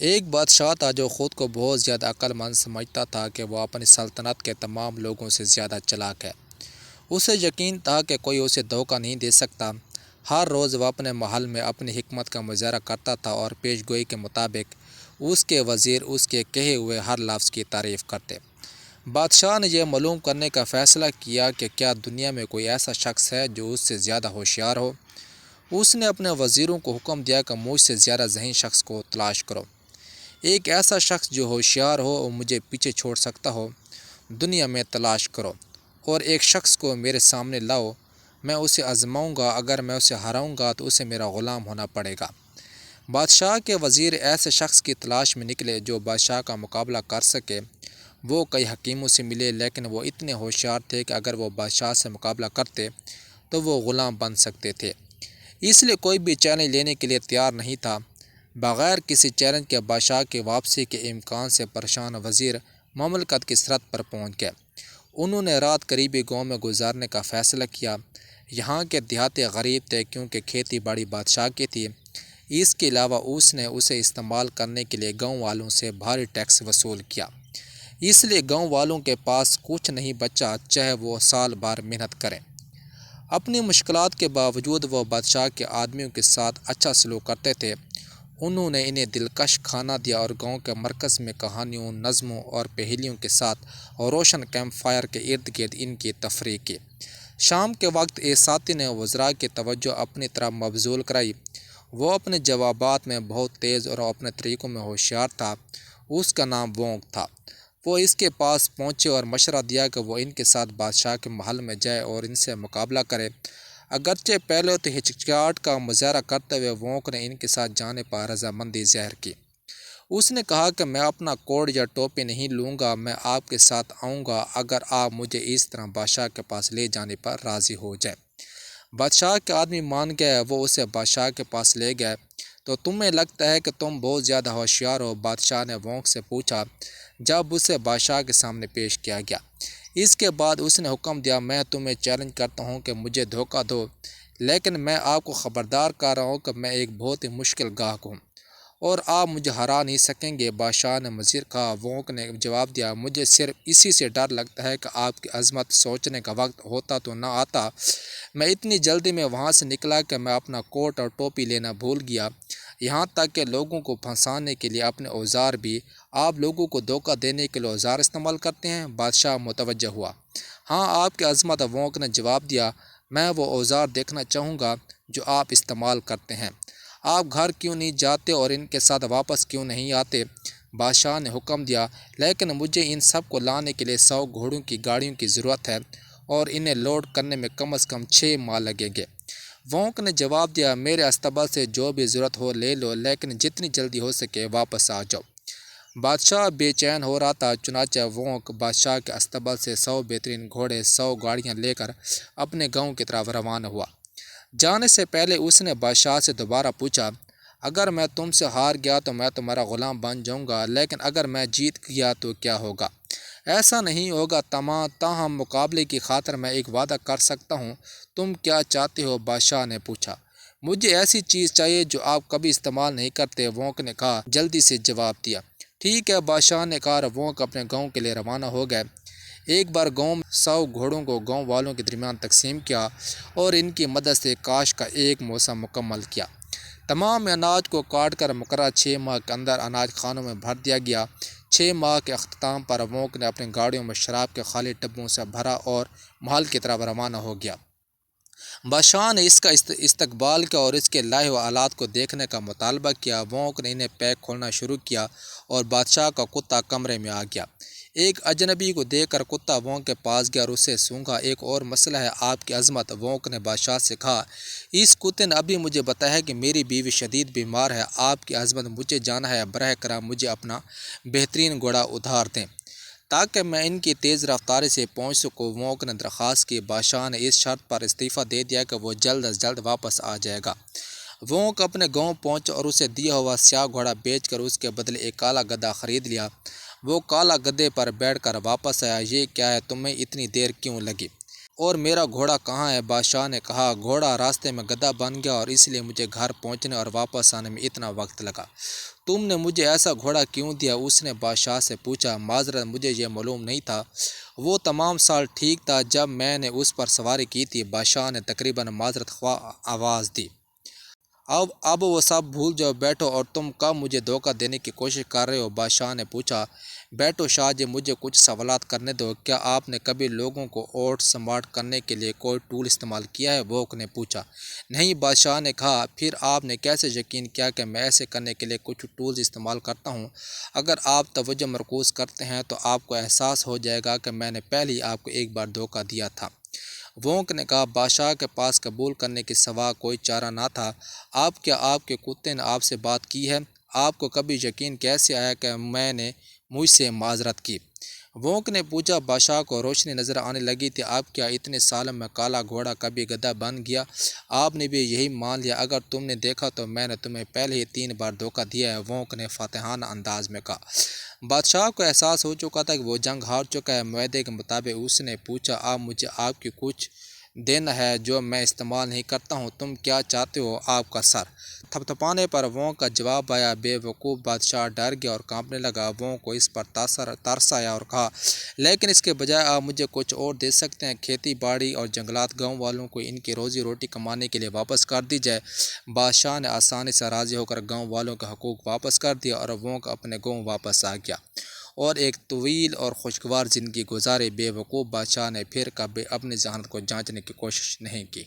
ایک بادشاہ تھا جو خود کو بہت زیادہ عقل مند سمجھتا تھا کہ وہ اپنی سلطنت کے تمام لوگوں سے زیادہ چالاک ہے۔ اسے یقین تھا کہ کوئی اسے دھوکہ نہیں دے سکتا۔ ہر روز وہ اپنے محل میں اپنی حکمت کا مظاہرہ کرتا تھا اور پیش گوئی کے مطابق اس کے وزیر اس کے کہے ہوئے ہر لفظ کی تعریف کرتے۔ بادشاہ نے یہ معلوم کرنے کا فیصلہ کیا کہ کیا دنیا میں کوئی ایسا شخص ہے جو اس سے زیادہ ہوشیار ہو۔ اس نے اپنے وزیروں کو حکم دیا کہ مجھ سے زیادہ ذہین شخص کو تلاش کرو۔ ایک ایسا شخص جو ہوشیار ہو اور مجھے پیچھے چھوڑ سکتا ہو، دنیا میں تلاش کرو، اور ایک شخص کو میرے سامنے لاؤ۔ میں اسے آزماؤں گا، اگر میں اسے ہراؤں گا تو اسے میرا غلام ہونا پڑے گا۔ بادشاہ کے وزیر ایسے شخص کی تلاش میں نکلے جو بادشاہ کا مقابلہ کر سکے۔ وہ کئی حکیموں سے ملے، لیکن وہ اتنے ہوشیار تھے کہ اگر وہ بادشاہ سے مقابلہ کرتے تو وہ غلام بن سکتے تھے، اس لیے کوئی بھی چیلنج لینے کے لیے تیار نہیں تھا۔ بغیر کسی چیلنج کے بادشاہ کی واپسی کے امکان سے پریشان وزیر مملکت کی سرحد پر پہنچ گئے۔ انہوں نے رات قریبی گاؤں میں گزارنے کا فیصلہ کیا۔ یہاں کے دیہاتی غریب تھے کیونکہ کھیتی باڑی بادشاہ کی تھی۔ اس کے علاوہ اس نے اسے استعمال کرنے کے لیے گاؤں والوں سے بھاری ٹیکس وصول کیا، اس لیے گاؤں والوں کے پاس کچھ نہیں بچا، چاہے وہ سال بھر محنت کریں۔ اپنی مشکلات کے باوجود وہ بادشاہ کے آدمیوں کے ساتھ اچھا سلوک کرتے تھے۔ انہوں نے انہیں دلکش کھانا دیا اور گاؤں کے مرکز میں کہانیوں، نظموں اور پہیلیوں کے ساتھ روشن کیمپ فائر کے ارد گرد ان کی تفریح کی۔ شام کے وقت ایساتی نے وزراء کی توجہ اپنی طرف مبذول کرائی۔ وہ اپنے جوابات میں بہت تیز اور اپنے طریقوں میں ہوشیار تھا۔ اس کا نام وونگ تھا۔ وہ اس کے پاس پہنچے اور مشورہ دیا کہ وہ ان کے ساتھ بادشاہ کے محل میں جائے اور ان سے مقابلہ کرے۔ اگرچہ پہلے تو ہچکچاہٹ کا مظاہرہ کرتے ہوئے وونگ نے ان کے ساتھ جانے پر رضامندی ظاہر کی۔ اس نے کہا کہ میں اپنا کوٹ یا ٹوپی نہیں لوں گا، میں آپ کے ساتھ آؤں گا اگر آپ مجھے اس طرح بادشاہ کے پاس لے جانے پر راضی ہو جائیں۔ بادشاہ کے آدمی مان گئے۔ وہ اسے بادشاہ کے پاس لے گئے۔ تو تمہیں لگتا ہے کہ تم بہت زیادہ ہوشیار ہو؟ بادشاہ نے وونگ سے پوچھا جب اسے بادشاہ کے سامنے پیش کیا گیا۔ اس کے بعد اس نے حکم دیا، میں تمہیں چیلنج کرتا ہوں کہ مجھے دھوکہ دو، لیکن میں آپ کو خبردار کر رہا ہوں کہ میں ایک بہت ہی مشکل گاہک ہوں اور آپ مجھے ہرا نہیں سکیں گے۔ بادشاہ نے مزید کہا۔ وونگ نے جواب دیا، مجھے صرف اسی سے ڈر لگتا ہے کہ آپ کی عظمت سوچنے کا وقت ہوتا تو نہ آتا۔ میں اتنی جلدی میں وہاں سے نکلا کہ میں اپنا کوٹ اور ٹوپی لینا بھول گیا، یہاں تک کہ لوگوں کو پھنسانے کے لیے اپنے اوزار بھی۔ آپ لوگوں کو دھوکہ دینے کے لیے اوزار استعمال کرتے ہیں؟ بادشاہ متوجہ ہوا۔ ہاں آپ کی عظمت، وونگ نے جواب دیا، میں وہ اوزار دیکھنا چاہوں گا جو آپ استعمال کرتے ہیں۔ آپ گھر کیوں نہیں جاتے اور ان کے ساتھ واپس کیوں نہیں آتے؟ بادشاہ نے حکم دیا، لیکن مجھے ان سب کو لانے کے لیے 100 گھوڑوں کی گاڑیوں کی ضرورت ہے اور انہیں لوڈ کرنے میں کم از کم 6 ماہ لگیں گے۔ وونگ نے جواب دیا، میرے استبل سے جو بھی ضرورت ہو لے لو، لیکن جتنی جلدی ہو سکے واپس آ جاؤ۔ بادشاہ بے چین ہو رہا تھا، چنانچہ وونگ بادشاہ کے استبل سے 100 بہترین گھوڑے، 100 گاڑیاں لے کر اپنے گاؤں کی طرف روانہ ہوا۔ جانے سے پہلے اس نے بادشاہ سے دوبارہ پوچھا، اگر میں تم سے ہار گیا تو میں تمہارا غلام بن جاؤں گا، لیکن اگر میں جیت گیا تو کیا ہوگا؟ ایسا نہیں ہوگا، تاہم مقابلے کی خاطر میں ایک وعدہ کر سکتا ہوں۔ تم کیا چاہتے ہو؟ بادشاہ نے پوچھا۔ مجھے ایسی چیز چاہیے جو آپ کبھی استعمال نہیں کرتے، وونگ نے کہا جلدی سے جواب دیا۔ ٹھیک ہے، بادشاہ نے کہا۔ وونگ اپنے گاؤں کے لیے روانہ ہو گئے۔ ایک بار گاؤں میں 100 گھوڑوں کو گاؤں والوں کے درمیان تقسیم کیا اور ان کی مدد سے کاشت کا ایک موسم مکمل کیا۔ تمام اناج کو کاٹ کر مقررہ 6 ماہ کے اندر اناج خانوں میں بھر دیا گیا۔ 6 ماہ کے اختتام پر وونگ نے اپنی گاڑیوں میں شراب کے خالی ڈبوں سے بھرا اور محل کی طرف روانہ ہو گیا۔ بادشاہ نے اس کا استقبال کیا اور اس کے لائے ہوئے آلات کو دیکھنے کا مطالبہ کیا۔ وونگ نے انہیں پیک کھولنا شروع کیا اور بادشاہ کا کتا کمرے میں آ گیا۔ ایک اجنبی کو دیکھ کر کتا وونگ کے پاس گیا اور اسے سونگھا۔ ایک اور مسئلہ ہے آپ کی عظمت، وونگ نے بادشاہ سے کہا۔ اس کتے نے ابھی مجھے بتایا ہے کہ میری بیوی شدید بیمار ہے۔ آپ کی عظمت، مجھے جانا ہے، براہ کرم مجھے اپنا بہترین گھوڑا ادھار دیں تاکہ میں ان کی تیز رفتاری سے پہنچ سکوں۔ وونگ نے درخواست کی۔ بادشاہ نے اس شرط پر استعفیٰ دے دیا کہ وہ جلد از جلد واپس آ جائے گا۔ وونگ اپنے گاؤں پہنچا اور اسے دیا ہوا سیاہ گھوڑا بیچ کر اس کے بدلے ایک کالا گدھا خرید لیا۔ وہ کالا گدھے پر بیٹھ کر واپس آیا۔ یہ کیا ہے؟ تمہیں اتنی دیر کیوں لگی؟ اور میرا گھوڑا کہاں ہے؟ بادشاہ نے کہا، گھوڑا راستے میں گدھا بن گیا اور اس لیے مجھے گھر پہنچنے اور واپس آنے میں اتنا وقت لگا۔ تم نے مجھے ایسا گھوڑا کیوں دیا؟ اس نے بادشاہ سے پوچھا۔ معذرت، مجھے یہ معلوم نہیں تھا۔ وہ تمام سال ٹھیک تھا جب میں نے اس پر سواری کی تھی، بادشاہ نے تقریباً معذرت خواہ آواز دی۔ اب وہ سب بھول جاؤ، بیٹھو، اور تم کب مجھے دھوکہ دینے کی کوشش کر رہے ہو؟ بادشاہ نے پوچھا۔ بیٹھو شاہ جی، مجھے کچھ سوالات کرنے دو۔ کیا آپ نے کبھی لوگوں کو اوٹ سمارٹ کرنے کے لیے کوئی ٹول استعمال کیا ہے؟ وونگ نے پوچھا۔ نہیں، بادشاہ نے کہا۔ پھر آپ نے کیسے یقین کیا کہ میں ایسے کرنے کے لیے کچھ ٹولز استعمال کرتا ہوں؟ اگر آپ توجہ مرکوز کرتے ہیں تو آپ کو احساس ہو جائے گا کہ میں نے پہلے ہی آپ کو ایک بار دھوکہ دیا تھا۔ وونگ نے کہا، بادشاہ کے پاس قبول کرنے کے سوا کوئی چارہ نہ تھا۔ آپ کے کتے نے آپ سے بات کی ہے؟ آپ کو کبھی یقین کیسے آیا کہ میں نے مجھ سے معذرت کی؟ وونگ نے پوچھا۔ بادشاہ کو روشنی نظر آنے لگی تھی۔ اب کیا اتنے سالوں میں کالا گھوڑا کبھی گدھا بن گیا؟ آپ نے بھی یہی مان لیا؟ اگر تم نے دیکھا تو میں نے تمہیں پہلے ہی 3 بار دھوکہ دیا ہے، وونگ نے فاتحانہ انداز میں کہا۔ بادشاہ کو احساس ہو چکا تھا کہ وہ جنگ ہار چکا ہے۔ معاہدے کے مطابق اس نے پوچھا، اب مجھے آپ کی کچھ دینا ہے جو میں استعمال نہیں کرتا ہوں۔ تم کیا چاہتے ہو؟ آپ کا سر تھپتھپانے پر وونگ کا جواب آیا، بے وقوف! بادشاہ ڈر گیا اور کانپنے لگا۔ وونگ کو اس پر ترس آیا اور کہا، لیکن اس کے بجائے آپ مجھے کچھ اور دے سکتے ہیں، کھیتی باڑی اور جنگلات، گاؤں والوں کو ان کی روزی روٹی کمانے کے لیے واپس کر دی جائے۔ بادشاہ نے آسانی سے راضی ہو کر گاؤں والوں کے حقوق واپس کر دیا اور وونگ اپنے گاؤں واپس آ گیا اور ایک طویل اور خوشگوار زندگی گزاری۔ بے وقوف بادشاہ نے پھر کبھی اپنی ذہانت کو جانچنے کی کوشش نہیں کی۔